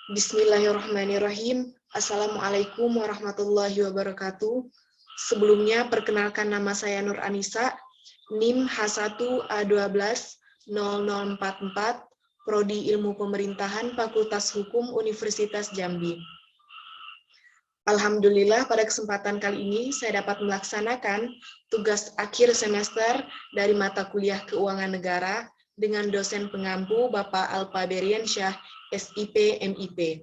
Bismillahirrahmanirrahim. Assalamualaikum warahmatullahi wabarakatuh. Sebelumnya, perkenalkan nama saya Nur Anissa, NIM H1A120044, Prodi Ilmu Pemerintahan, Fakultas Hukum Universitas Jambi. Alhamdulillah, pada kesempatan kali ini saya dapat melaksanakan tugas akhir semester dari mata kuliah Keuangan Negara dengan dosen pengampu Bapak Alpa Beriansyah, SIP, MIP.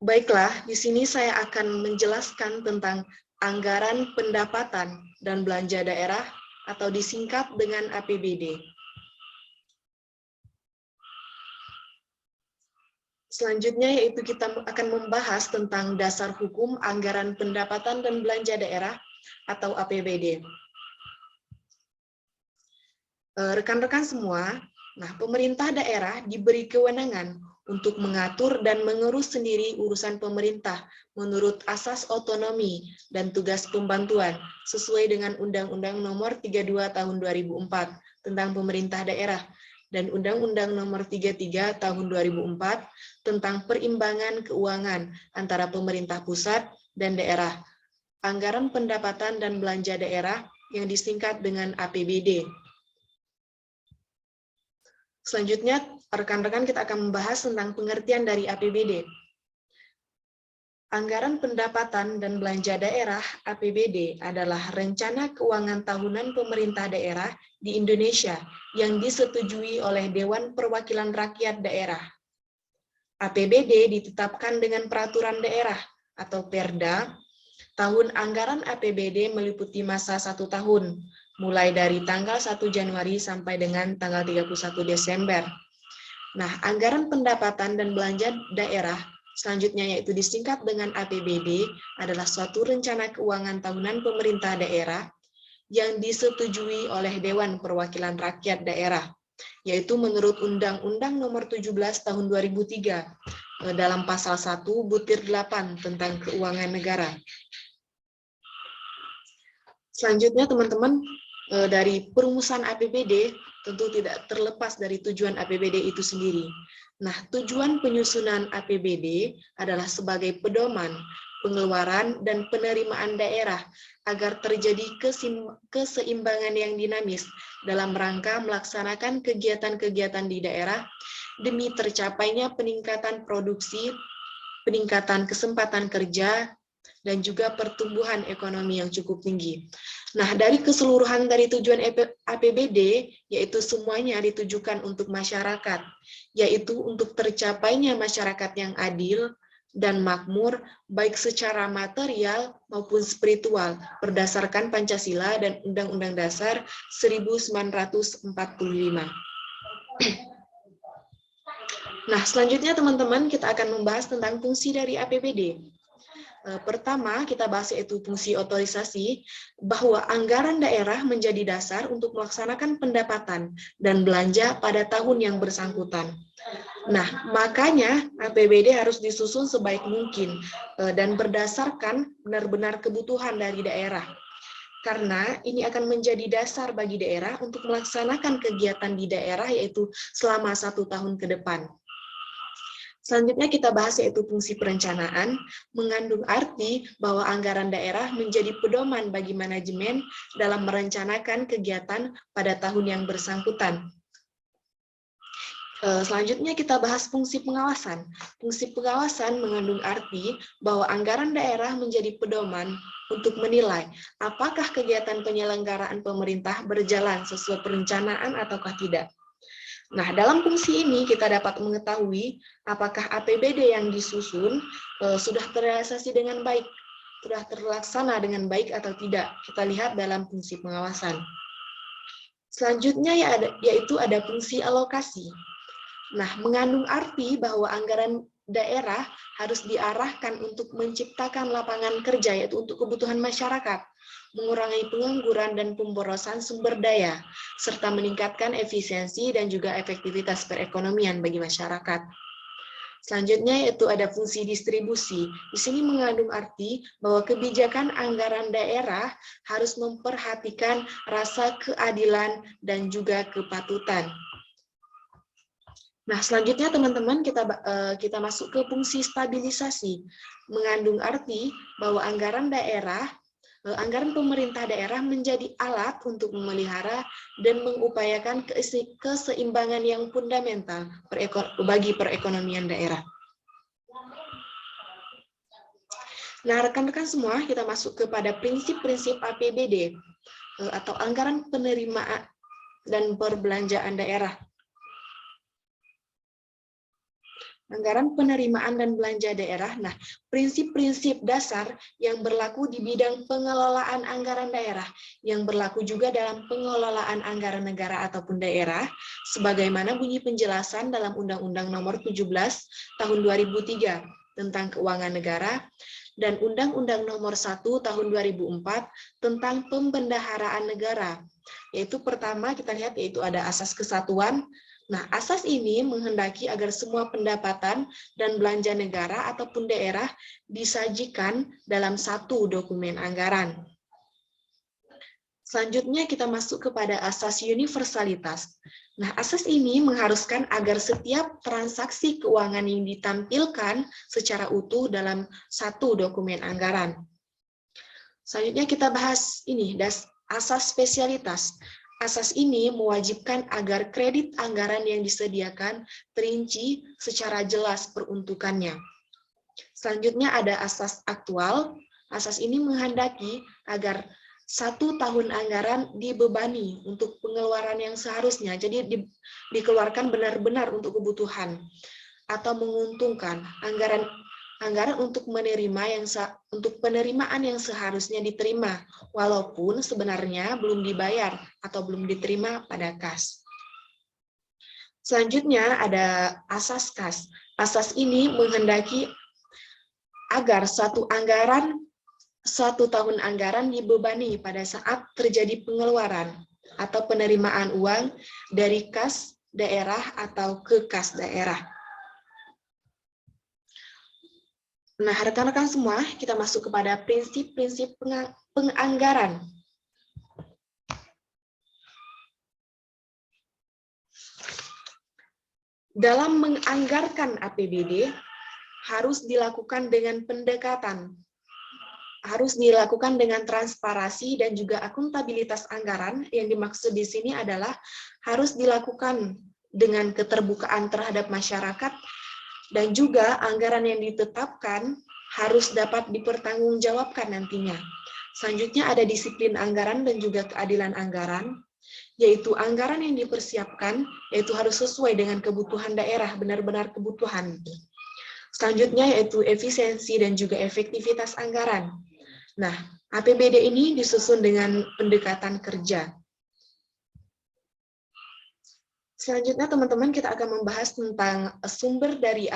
Baiklah, di sini saya akan menjelaskan tentang anggaran pendapatan dan belanja daerah atau disingkat dengan APBD. Selanjutnya yaitu kita akan membahas tentang dasar hukum anggaran pendapatan dan belanja daerah atau APBD. Rekan-rekan semua, pemerintah daerah diberi kewenangan untuk mengatur dan mengurus sendiri urusan pemerintah menurut asas otonomi dan tugas pembantuan sesuai dengan Undang-Undang Nomor 32 Tahun 2004 tentang pemerintah daerah dan Undang-Undang Nomor 33 Tahun 2004 tentang perimbangan keuangan antara pemerintah pusat dan daerah. Anggaran pendapatan dan belanja daerah yang disingkat dengan APBD. Selanjutnya, rekan-rekan kita akan membahas tentang pengertian dari APBD. Anggaran pendapatan dan belanja daerah (APBD) adalah rencana keuangan tahunan pemerintah daerah di Indonesia yang disetujui oleh Dewan Perwakilan Rakyat Daerah. APBD ditetapkan dengan peraturan daerah atau Perda. Tahun anggaran APBD meliputi masa 1 tahun, mulai dari tanggal 1 Januari sampai dengan tanggal 31 Desember. Anggaran pendapatan dan belanja daerah selanjutnya yaitu disingkat dengan APBD adalah suatu rencana keuangan tahunan pemerintah daerah yang disetujui oleh Dewan Perwakilan Rakyat Daerah, yaitu menurut Undang-Undang Nomor 17 Tahun 2003 dalam pasal 1 butir 8 tentang keuangan negara. Selanjutnya teman-teman, dari perumusan APBD tentu tidak terlepas dari tujuan APBD itu sendiri. Tujuan penyusunan APBD adalah sebagai pedoman pengeluaran dan penerimaan daerah agar terjadi keseimbangan yang dinamis dalam rangka melaksanakan kegiatan-kegiatan di daerah demi tercapainya peningkatan produksi, peningkatan kesempatan kerja, dan juga pertumbuhan ekonomi yang cukup tinggi. Dari keseluruhan dari tujuan APBD, yaitu semuanya ditujukan untuk masyarakat, yaitu untuk tercapainya masyarakat yang adil dan makmur, baik secara material maupun spiritual, berdasarkan Pancasila dan Undang-Undang Dasar 1945. Selanjutnya teman-teman, kita akan membahas tentang fungsi dari APBD. Pertama, kita bahas yaitu fungsi otorisasi, bahwa anggaran daerah menjadi dasar untuk melaksanakan pendapatan dan belanja pada tahun yang bersangkutan. Makanya APBD harus disusun sebaik mungkin dan berdasarkan benar-benar kebutuhan dari daerah. Karena ini akan menjadi dasar bagi daerah untuk melaksanakan kegiatan di daerah yaitu selama 1 tahun ke depan. Selanjutnya kita bahas yaitu fungsi perencanaan, mengandung arti bahwa anggaran daerah menjadi pedoman bagi manajemen dalam merencanakan kegiatan pada tahun yang bersangkutan. Selanjutnya kita bahas fungsi pengawasan. Fungsi pengawasan mengandung arti bahwa anggaran daerah menjadi pedoman untuk menilai apakah kegiatan penyelenggaraan pemerintah berjalan sesuai perencanaan ataukah tidak. Dalam fungsi ini kita dapat mengetahui apakah APBD yang disusun sudah terrealisasi dengan baik, sudah terlaksana dengan baik atau tidak. Kita lihat dalam fungsi pengawasan. Selanjutnya yaitu ada fungsi alokasi. Mengandung arti bahwa anggaran daerah harus diarahkan untuk menciptakan lapangan kerja, yaitu untuk kebutuhan masyarakat, mengurangi pengangguran dan pemborosan sumber daya, serta meningkatkan efisiensi dan juga efektivitas perekonomian bagi masyarakat. Selanjutnya yaitu ada fungsi distribusi. Di sini mengandung arti bahwa kebijakan anggaran daerah harus memperhatikan rasa keadilan dan juga kepatutan. Nah, selanjutnya teman-teman kita masuk ke fungsi stabilisasi. Mengandung arti bahwa anggaran pemerintah daerah menjadi alat untuk memelihara dan mengupayakan keseimbangan yang fundamental bagi perekonomian daerah. Nah, rekan-rekan semua, kita masuk kepada prinsip-prinsip APBD atau anggaran penerimaan dan perbelanjaan daerah. Anggaran penerimaan dan belanja daerah. Nah, prinsip-prinsip dasar yang berlaku di bidang pengelolaan anggaran daerah, yang berlaku juga dalam pengelolaan anggaran negara ataupun daerah, sebagaimana bunyi penjelasan dalam Undang-Undang Nomor 17 Tahun 2003 tentang Keuangan Negara, dan Undang-Undang Nomor 1 Tahun 2004 tentang Pembendaharaan Negara. Yaitu pertama kita lihat yaitu ada asas kesatuan. Nah, asas ini menghendaki agar semua pendapatan dan belanja negara ataupun daerah disajikan dalam satu dokumen anggaran. Selanjutnya kita masuk kepada asas universalitas. Nah, asas ini mengharuskan agar setiap transaksi keuangan yang ditampilkan secara utuh dalam satu dokumen anggaran. Selanjutnya kita bahas ini, asas spesialitas. Asas ini mewajibkan agar kredit anggaran yang disediakan terinci secara jelas peruntukannya. Selanjutnya ada asas aktual. Asas ini menghendaki agar 1 tahun anggaran dibebani untuk pengeluaran yang seharusnya, jadi dikeluarkan benar-benar untuk kebutuhan atau menguntungkan. Anggaran untuk penerimaan yang seharusnya diterima, walaupun sebenarnya belum dibayar atau belum diterima pada kas. Selanjutnya ada asas kas. Asas ini menghendaki agar satu tahun anggaran dibebani pada saat terjadi pengeluaran atau penerimaan uang dari kas daerah atau ke kas daerah. Nah, rekan-rekan semua, kita masuk kepada prinsip-prinsip penganggaran. Dalam menganggarkan APBD, harus dilakukan dengan pendekatan, harus dilakukan dengan transparansi dan juga akuntabilitas anggaran. Yang dimaksud di sini adalah harus dilakukan dengan keterbukaan terhadap masyarakat, dan juga anggaran yang ditetapkan harus dapat dipertanggungjawabkan nantinya. Selanjutnya ada disiplin anggaran dan juga keadilan anggaran, yaitu anggaran yang dipersiapkan yaitu harus sesuai dengan kebutuhan daerah, benar-benar kebutuhan. Selanjutnya yaitu efisiensi dan juga efektivitas anggaran. Nah, APBD ini disusun dengan pendekatan kerja. Selanjutnya teman-teman kita akan membahas tentang sumber dari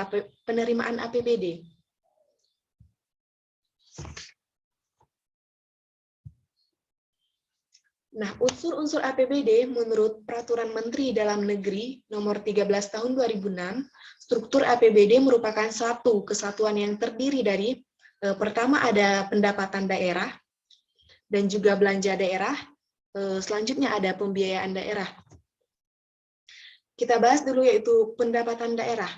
penerimaan APBD. Nah, unsur-unsur APBD menurut Peraturan Menteri Dalam Negeri Nomor 13 Tahun 2006, struktur APBD merupakan satu kesatuan yang terdiri dari pertama ada pendapatan daerah dan juga belanja daerah, selanjutnya ada pembiayaan daerah. Kita bahas dulu yaitu pendapatan daerah.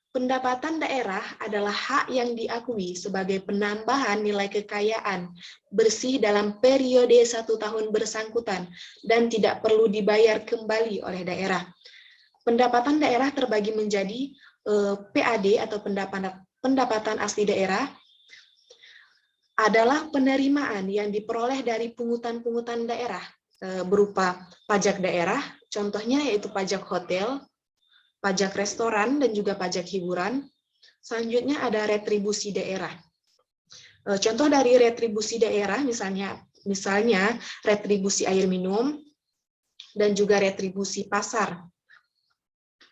Pendapatan daerah adalah hak yang diakui sebagai penambahan nilai kekayaan bersih dalam periode 1 tahun bersangkutan dan tidak perlu dibayar kembali oleh daerah. Pendapatan daerah terbagi menjadi PAD atau pendapatan asli daerah, adalah penerimaan yang diperoleh dari pungutan-pungutan daerah berupa pajak daerah, contohnya yaitu pajak hotel, pajak restoran, dan juga pajak hiburan. Selanjutnya ada retribusi daerah. Contoh dari retribusi daerah misalnya retribusi air minum dan juga retribusi pasar.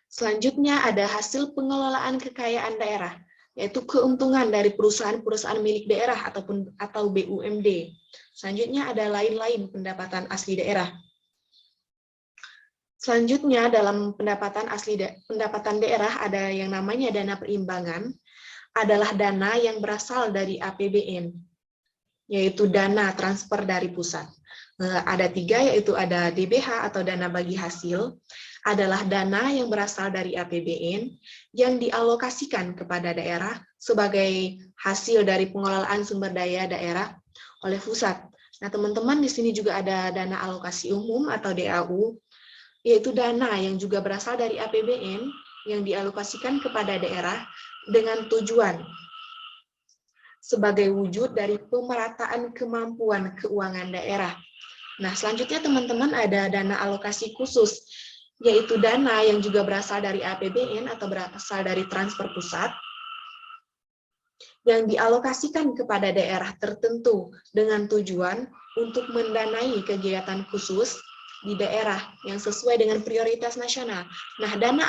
Selanjutnya ada hasil pengelolaan kekayaan daerah, yaitu keuntungan dari perusahaan-perusahaan milik daerah atau BUMD. Selanjutnya ada lain-lain pendapatan asli daerah. Selanjutnya dalam pendapatan daerah ada yang namanya dana perimbangan, adalah dana yang berasal dari APBN, yaitu dana transfer dari pusat. Ada 3, yaitu ada DBH atau dana bagi hasil, adalah dana yang berasal dari APBN yang dialokasikan kepada daerah sebagai hasil dari pengelolaan sumber daya daerah oleh pusat. Nah, teman-teman di sini juga ada dana alokasi umum atau DAU, yaitu dana yang juga berasal dari APBN yang dialokasikan kepada daerah dengan tujuan sebagai wujud dari pemerataan kemampuan keuangan daerah. Nah, selanjutnya teman-teman ada dana alokasi khusus, yaitu dana yang juga berasal dari APBN atau berasal dari transfer pusat, yang dialokasikan kepada daerah tertentu dengan tujuan untuk mendanai kegiatan khusus di daerah yang sesuai dengan prioritas nasional. Nah, dana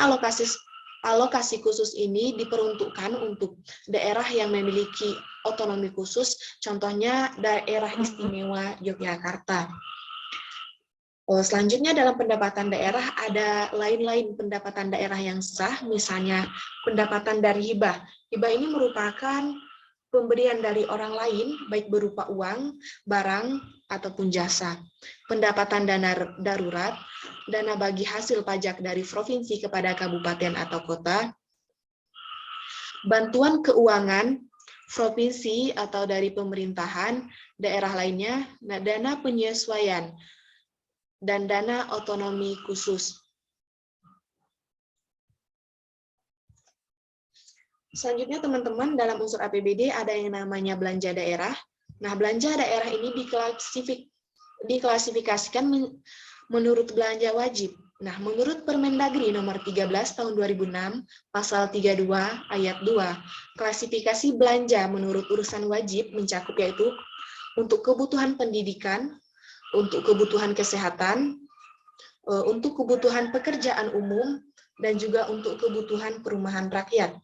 alokasi khusus ini diperuntukkan untuk daerah yang memiliki otonomi khusus, contohnya daerah istimewa Yogyakarta. Selanjutnya dalam pendapatan daerah ada lain-lain pendapatan daerah yang sah, misalnya pendapatan dari hibah. Hibah ini merupakan pemberian dari orang lain, baik berupa uang, barang, ataupun jasa. Pendapatan dana darurat, dana bagi hasil pajak dari provinsi kepada kabupaten atau kota, bantuan keuangan provinsi atau dari pemerintahan daerah lainnya, dana penyesuaian, dan dana otonomi khusus. Selanjutnya teman-teman, dalam unsur APBD ada yang namanya belanja daerah. Nah, belanja daerah ini diklasifikasikan menurut belanja wajib. Nah, menurut Permendagri nomor 13 tahun 2006, pasal 32 ayat 2, klasifikasi belanja menurut urusan wajib mencakup yaitu untuk kebutuhan pendidikan, untuk kebutuhan kesehatan, untuk kebutuhan pekerjaan umum, dan juga untuk kebutuhan perumahan rakyat.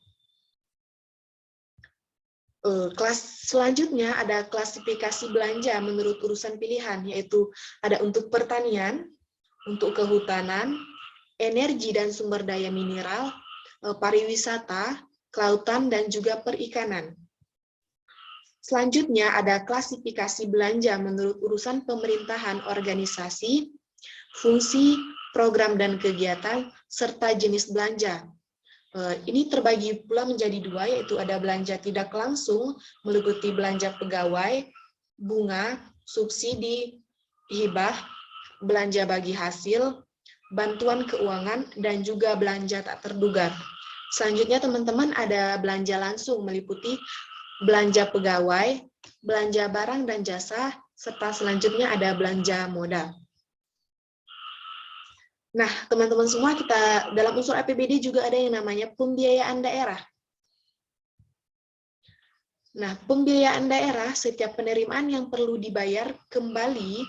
Selanjutnya ada klasifikasi belanja menurut urusan pilihan, yaitu ada untuk pertanian, untuk kehutanan, energi dan sumber daya mineral, pariwisata, kelautan, dan juga perikanan. Selanjutnya ada klasifikasi belanja menurut urusan pemerintahan organisasi, fungsi, program dan kegiatan, serta jenis belanja. Ini terbagi pula menjadi 2, yaitu ada belanja tidak langsung, meliputi belanja pegawai, bunga, subsidi, hibah, belanja bagi hasil, bantuan keuangan, dan juga belanja tak terduga. Selanjutnya teman-teman ada belanja langsung, meliputi belanja pegawai, belanja barang dan jasa, serta selanjutnya ada belanja modal. Nah, teman-teman semua, kita dalam unsur APBD juga ada yang namanya pembiayaan daerah. Nah, pembiayaan daerah, setiap penerimaan yang perlu dibayar kembali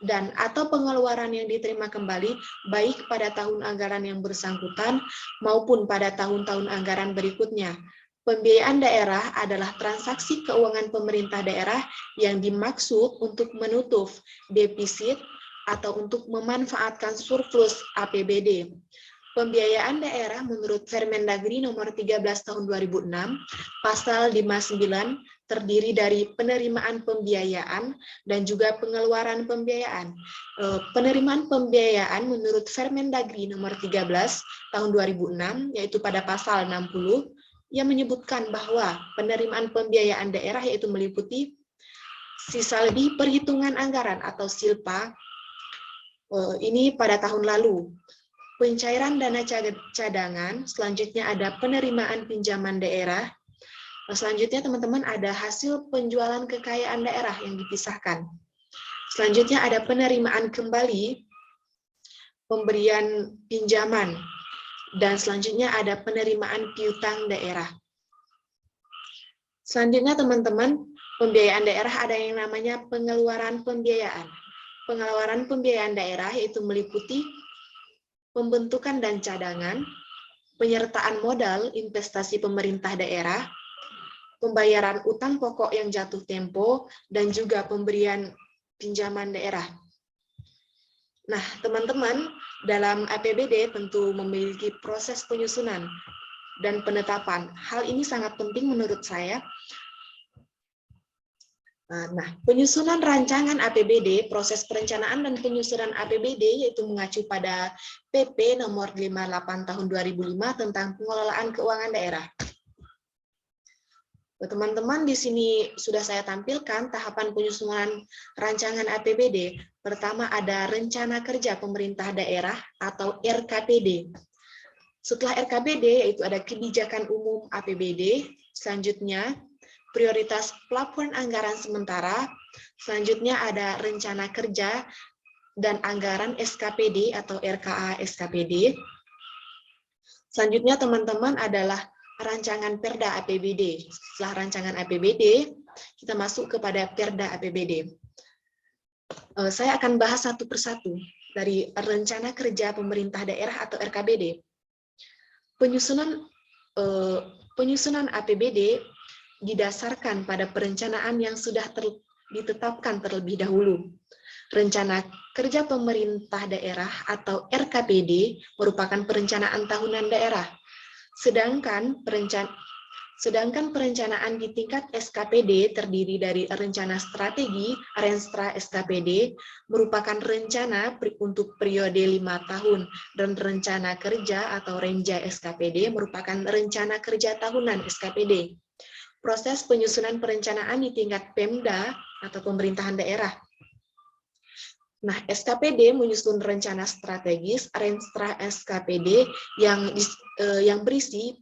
dan atau pengeluaran yang diterima kembali, baik pada tahun anggaran yang bersangkutan maupun pada tahun-tahun anggaran berikutnya. Pembiayaan daerah adalah transaksi keuangan pemerintah daerah yang dimaksud untuk menutup defisit atau untuk memanfaatkan surplus APBD. Pembiayaan daerah menurut Permendagri nomor 13 tahun 2006, pasal 59 terdiri dari penerimaan pembiayaan dan juga pengeluaran pembiayaan. Penerimaan pembiayaan menurut Permendagri nomor 13 tahun 2006, yaitu pada pasal 60, yang menyebutkan bahwa penerimaan pembiayaan daerah yaitu meliputi sisa lebih perhitungan anggaran atau SILPA, ini pada tahun lalu. Pencairan dana cadangan, selanjutnya ada penerimaan pinjaman daerah, selanjutnya teman-teman ada hasil penjualan kekayaan daerah yang dipisahkan. Selanjutnya ada penerimaan kembali, pemberian pinjaman, dan selanjutnya ada penerimaan piutang daerah. Selanjutnya teman-teman, pembiayaan daerah ada yang namanya pengeluaran pembiayaan. Pengeluaran pembiayaan daerah yaitu meliputi pembentukan dan cadangan, penyertaan modal investasi pemerintah daerah, pembayaran utang pokok yang jatuh tempo, dan juga pemberian pinjaman daerah. Nah, teman-teman, dalam APBD tentu memiliki proses penyusunan dan penetapan. Hal ini sangat penting menurut saya. Nah, penyusunan rancangan APBD, proses perencanaan dan penyusunan APBD yaitu mengacu pada PP nomor 58 tahun 2005 tentang pengelolaan keuangan daerah. Teman-teman, di sini sudah saya tampilkan tahapan penyusunan rancangan APBD. Pertama ada rencana kerja pemerintah daerah atau RKPD. Setelah RKPD yaitu ada kebijakan umum APBD, selanjutnya prioritas pelaporan anggaran sementara, selanjutnya ada rencana kerja dan anggaran SKPD atau RKA SKPD. Selanjutnya teman-teman adalah rancangan Perda APBD. Setelah rancangan APBD, kita masuk kepada Perda APBD. Saya akan bahas satu persatu dari rencana kerja pemerintah daerah atau RKPD. Penyusunan APBD didasarkan pada perencanaan yang sudah ditetapkan terlebih dahulu. Rencana kerja pemerintah daerah atau RKPD merupakan perencanaan tahunan daerah. Sedangkan perencanaan di tingkat SKPD terdiri dari rencana strategi, Renstra SKPD, merupakan rencana untuk periode 5 tahun, dan rencana kerja atau Renja SKPD merupakan rencana kerja tahunan SKPD. Proses penyusunan perencanaan di tingkat Pemda atau pemerintahan daerah. Nah, SKPD menyusun rencana strategis, Renstra SKPD yang berisi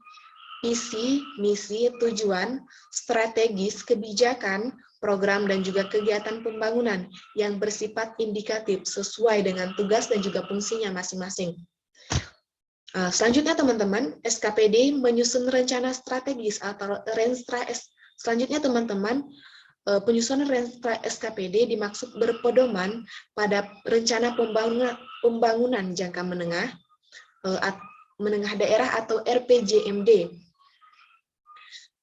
visi, misi, tujuan, strategis, kebijakan, program, dan juga kegiatan pembangunan yang bersifat indikatif sesuai dengan tugas dan juga fungsinya masing-masing. Selanjutnya teman-teman, SKPD menyusun rencana strategis atau Renstra. Selanjutnya teman-teman, penyusunan Renstra SKPD dimaksud berpedoman pada rencana pembangunan jangka menengah daerah atau RPJMD.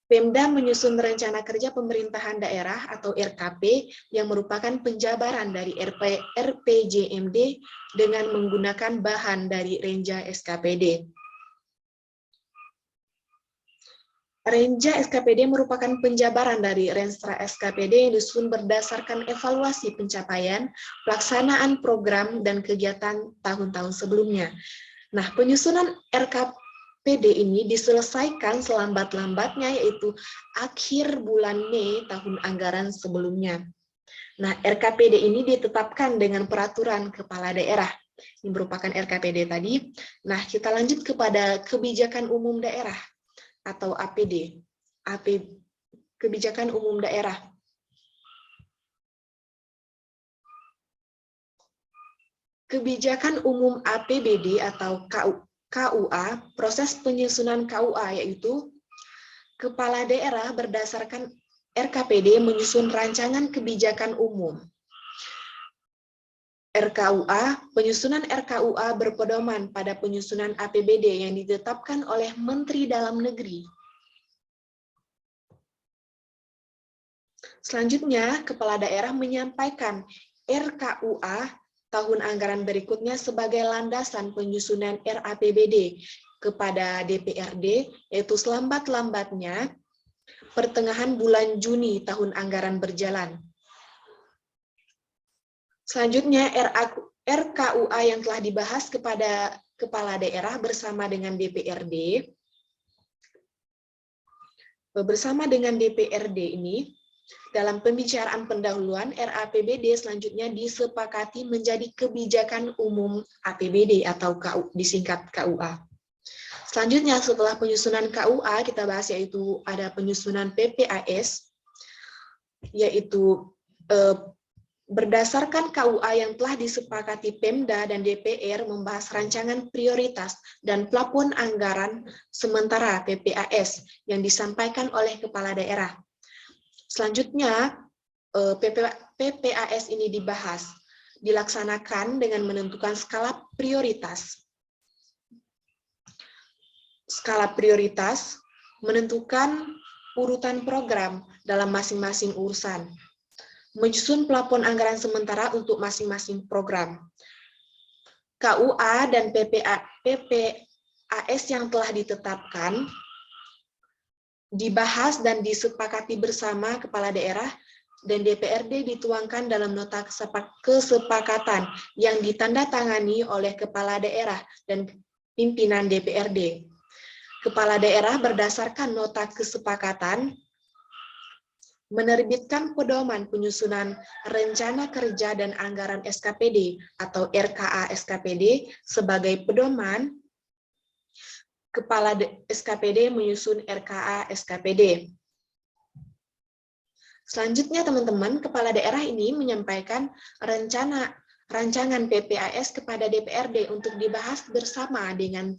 Pemda menyusun rencana kerja pemerintahan daerah atau RKP yang merupakan penjabaran dari RPJMD dengan menggunakan bahan dari Renja SKPD. Renja SKPD merupakan penjabaran dari Renstra SKPD yang disusun berdasarkan evaluasi pencapaian, pelaksanaan program, dan kegiatan tahun-tahun sebelumnya. Nah, penyusunan RKPD ini diselesaikan selambat-lambatnya yaitu akhir bulan Mei tahun anggaran sebelumnya. Nah, RKPD ini ditetapkan dengan peraturan kepala daerah. Ini merupakan RKPD tadi. Nah, kita lanjut kepada kebijakan umum daerah atau APD. Kebijakan umum daerah. Kebijakan umum APBD atau KUA, proses penyusunan KUA yaitu kepala daerah berdasarkan RKPD menyusun rancangan kebijakan umum. RKUA, penyusunan RKUA berpedoman pada penyusunan APBD yang ditetapkan oleh Menteri Dalam Negeri. Selanjutnya, kepala daerah menyampaikan RKUA tahun anggaran berikutnya sebagai landasan penyusunan RAPBD kepada DPRD, yaitu selambat-lambatnya pertengahan bulan Juni tahun anggaran berjalan. Selanjutnya, RKUA yang telah dibahas kepada kepala daerah bersama dengan DPRD. Bersama dengan DPRD ini, dalam pembicaraan pendahuluan, RAPBD selanjutnya disepakati menjadi kebijakan umum APBD atau disingkat KUA. Selanjutnya, setelah penyusunan KUA, kita bahas yaitu ada penyusunan PPAS, yaitu berdasarkan KUA yang telah disepakati Pemda dan DPR membahas rancangan prioritas dan plafon anggaran sementara PPAS yang disampaikan oleh kepala daerah. Selanjutnya, PPAS ini dilaksanakan dengan menentukan skala prioritas. Skala prioritas menentukan urutan program dalam masing-masing urusan. Menyusun plafon anggaran sementara untuk masing-masing program. KUA dan PPAS yang telah ditetapkan dibahas dan disepakati bersama kepala daerah dan DPRD dituangkan dalam nota kesepakatan yang ditandatangani oleh kepala daerah dan pimpinan DPRD. Kepala daerah berdasarkan nota kesepakatan menerbitkan pedoman penyusunan rencana kerja dan anggaran SKPD atau RKA SKPD sebagai pedoman. Kepala SKPD menyusun RKA SKPD. Selanjutnya teman-teman, kepala daerah ini menyampaikan rancangan PPAS kepada DPRD untuk dibahas bersama dengan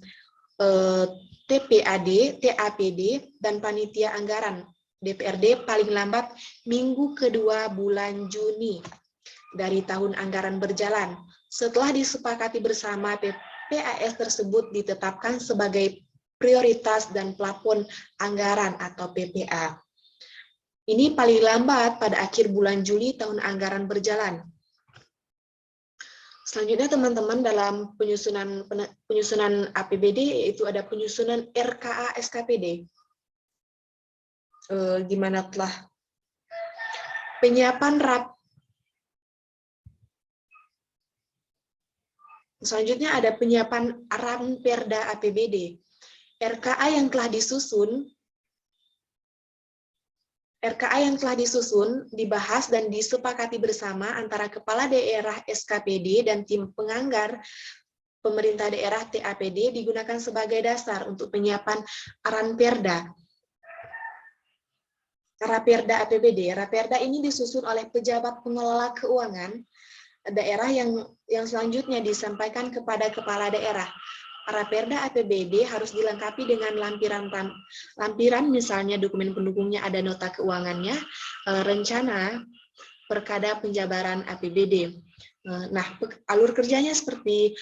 TPAD, TAPD, dan panitia anggaran DPRD paling lambat minggu kedua bulan Juni dari tahun anggaran berjalan. Setelah disepakati bersama, PPAS tersebut ditetapkan sebagai prioritas dan plafon anggaran atau PPA. Ini paling lambat pada akhir bulan Juli tahun anggaran berjalan. Selanjutnya teman-teman, dalam penyusunan APBD yaitu ada penyusunan RKA SKPD. Gimana telah penyiapan Selanjutnya ada penyiapan Ranperda APBD. RKA yang telah disusun dibahas dan disepakati bersama antara kepala daerah SKPD dan tim penganggar pemerintah daerah TAPD digunakan sebagai dasar untuk penyiapan Ranperda. Raperda APBD. Raperda ini disusun oleh pejabat pengelola keuangan daerah yang selanjutnya disampaikan kepada kepala daerah. Raperda APBD harus dilengkapi dengan lampiran, misalnya dokumen pendukungnya ada nota keuangannya, rencana, perkada penjabaran APBD. Nah, alur kerjanya seperti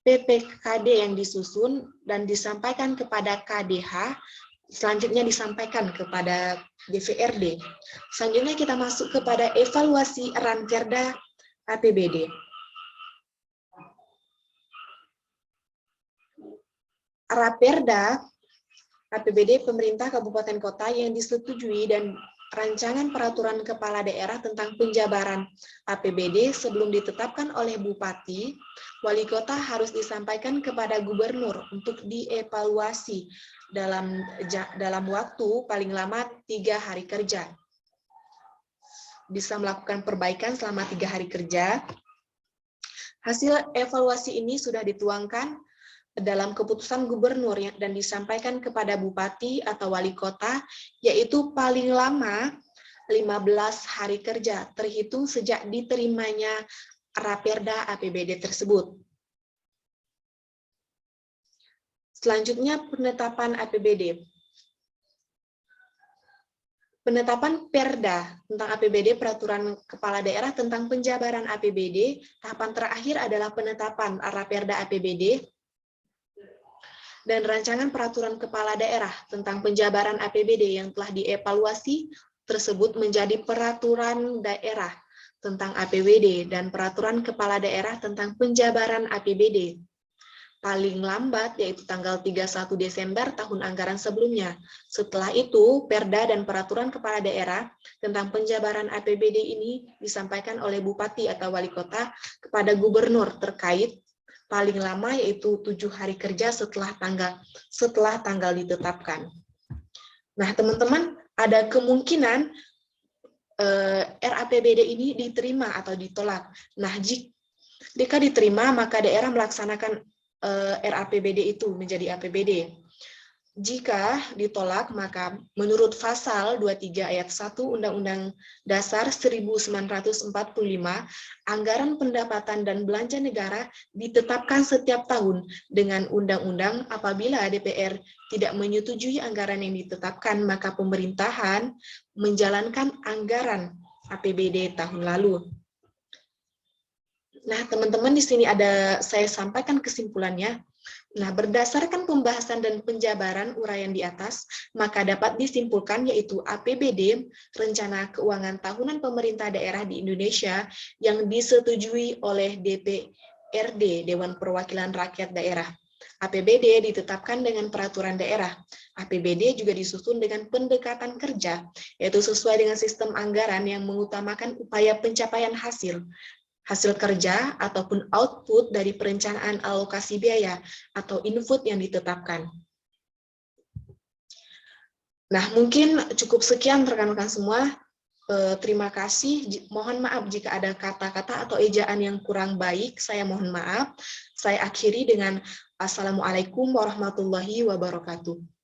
PPKD yang disusun dan disampaikan kepada KDH, selanjutnya disampaikan kepada DPRD. Selanjutnya kita masuk kepada evaluasi Ranperda APBD. Raperda APBD pemerintah kabupaten kota yang disetujui dan rancangan peraturan kepala daerah tentang penjabaran APBD sebelum ditetapkan oleh bupati, wali kota harus disampaikan kepada gubernur untuk dievaluasi dalam waktu paling lama 3 hari kerja. Bisa melakukan perbaikan selama 3 hari kerja. Hasil evaluasi ini sudah dituangkan dalam keputusan gubernur dan disampaikan kepada bupati atau wali kota, yaitu paling lama 15 hari kerja, terhitung sejak diterimanya Raperda APBD tersebut. Selanjutnya, penetapan APBD. Penetapan Perda tentang APBD, peraturan kepala daerah tentang penjabaran APBD, tahapan terakhir adalah penetapan Raperda APBD, dan rancangan peraturan kepala daerah tentang penjabaran APBD yang telah dievaluasi tersebut menjadi peraturan daerah tentang APBD dan peraturan kepala daerah tentang penjabaran APBD. Paling lambat yaitu tanggal 31 Desember tahun anggaran sebelumnya. Setelah itu, Perda dan peraturan kepala daerah tentang penjabaran APBD ini disampaikan oleh bupati atau wali kota kepada gubernur terkait, paling lama yaitu 7 hari kerja setelah tanggal ditetapkan. Nah, teman-teman, ada kemungkinan RAPBD ini diterima atau ditolak. Nah, jika diterima, maka daerah melaksanakan RAPBD itu menjadi APBD. Jika ditolak, maka menurut pasal 23 ayat 1 Undang-Undang Dasar 1945, anggaran pendapatan dan belanja negara ditetapkan setiap tahun dengan undang-undang. Apabila DPR tidak menyetujui anggaran yang ditetapkan, maka pemerintahan menjalankan anggaran APBD tahun lalu. Nah, teman-teman, di sini saya sampaikan kesimpulannya. Nah, berdasarkan pembahasan dan penjabaran uraian di atas, maka dapat disimpulkan yaitu APBD, Rencana Keuangan Tahunan Pemerintah Daerah di Indonesia, yang disetujui oleh DPRD, Dewan Perwakilan Rakyat Daerah. APBD ditetapkan dengan peraturan daerah. APBD juga disusun dengan pendekatan kerja, yaitu sesuai dengan sistem anggaran yang mengutamakan upaya pencapaian hasil kerja ataupun output dari perencanaan alokasi biaya atau input yang ditetapkan. Nah, mungkin cukup sekian rekan-rekan semua. Terima kasih. Mohon maaf jika ada kata-kata atau ejaan yang kurang baik. Saya mohon maaf. Saya akhiri dengan Assalamualaikum warahmatullahi wabarakatuh.